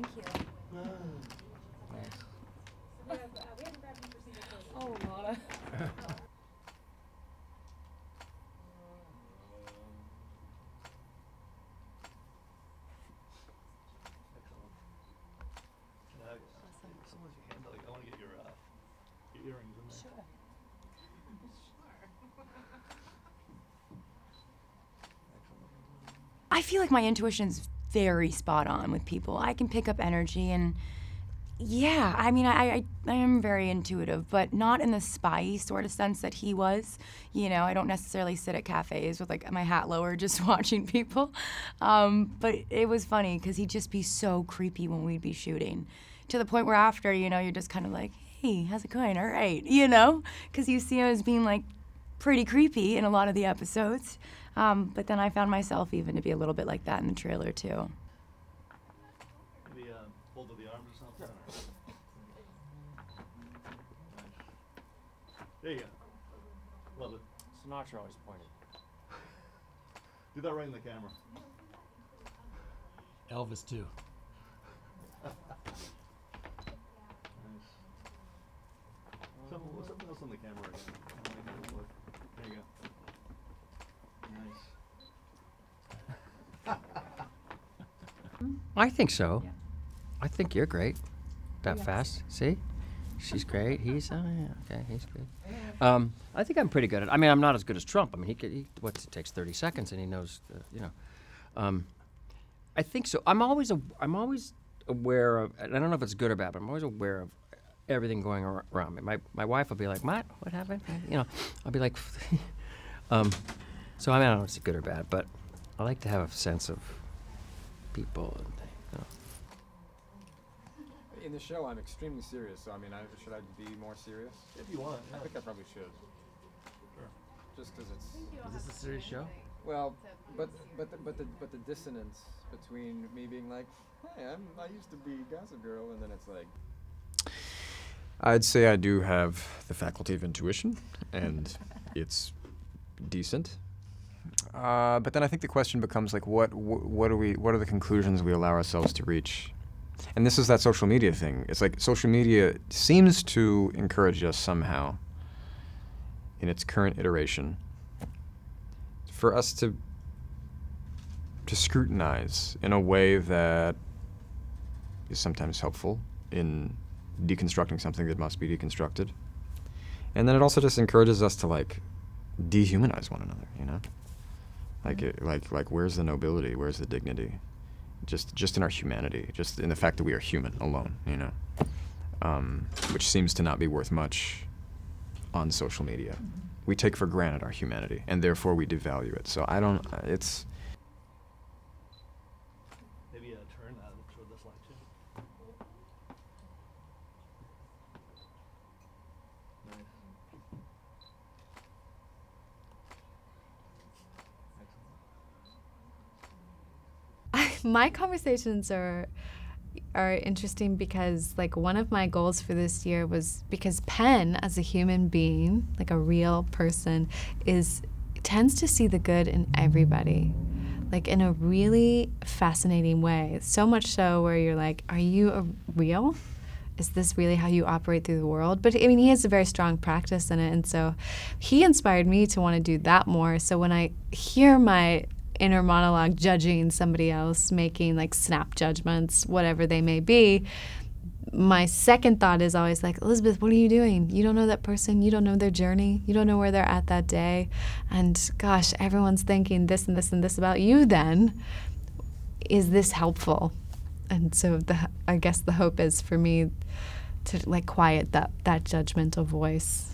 Thank you. Nice. Oh, Lana. Someone's your hand, I want to get your earrings in there. Sure. I feel like my intuition's very spot on with people. I can pick up energy and yeah, I mean, I am very intuitive, but not in the spy sort of sense that he was. You know, I don't necessarily sit at cafes with like my hat lowered just watching people. But it was funny because he'd just be so creepy when we'd be shooting. To the point where after, you know, you're just kind of like, hey, how's it going? All right, you know? Because you see him as being like pretty creepy in a lot of the episodes. But then I found myself even to be a little bit like that in the trailer too. Maybe fold of the arms or something. There you go. Love it. Sinatra always pointed. Do that right in the camera. Elvis too. Nice. Something else on the camera again. There you go. Nice. I think so. Yeah. I think you're great. That Yes. fast. See? She's great. He's, oh yeah, okay, he's good. I think I'm pretty good at it. I mean, I'm not as good as Trump. I mean, it takes 30 seconds and he knows, you know. I think so. I'm always aware of, and I don't know if it's good or bad, but I'm always aware of everything going around me. My wife will be like, what happened? You know, I'll be like, so I mean, I don't know if it's good or bad, but I like to have a sense of people and things. You know. In the show, I'm extremely serious, so I mean, should I be more serious? If you want. I think I probably should. Sure. Just because it's. Is this a serious show? Well, but the dissonance between me being like, hey, I used to be Gossip Girl, and then it's like. I'd say I do have the faculty of intuition, and it's decent. But then I think the question becomes like, what are the conclusions we allow ourselves to reach? And this is that social media thing. It's like social media seems to encourage us somehow, in its current iteration, for us to scrutinize in a way that is sometimes helpful in deconstructing something that must be deconstructed. And then it also just encourages us to like dehumanize one another, you know? Like where's the nobility? Where's the dignity? Just in our humanity, just in the fact that we are human alone, you know? Which seems to not be worth much on social media. We take for granted our humanity, and therefore we devalue it. So I don't, it's... Maybe turn toward this light too. Nice. My conversations are interesting because like one of my goals for this year was because Penn as a human being, like a real person, tends to see the good in everybody, like in a really fascinating way. So much so where you're like, are you real? Is this really how you operate through the world? But I mean, he has a very strong practice in it, and so he inspired me to want to do that more. So when I hear my inner monologue judging somebody else, making like snap judgments, whatever they may be, my second thought is always like, Elizabeth, what are you doing? You don't know that person. You don't know their journey. You don't know where they're at that day. And gosh, everyone's thinking this and this and this about you then. Is this helpful? And so I guess the hope is for me to like quiet that judgmental voice.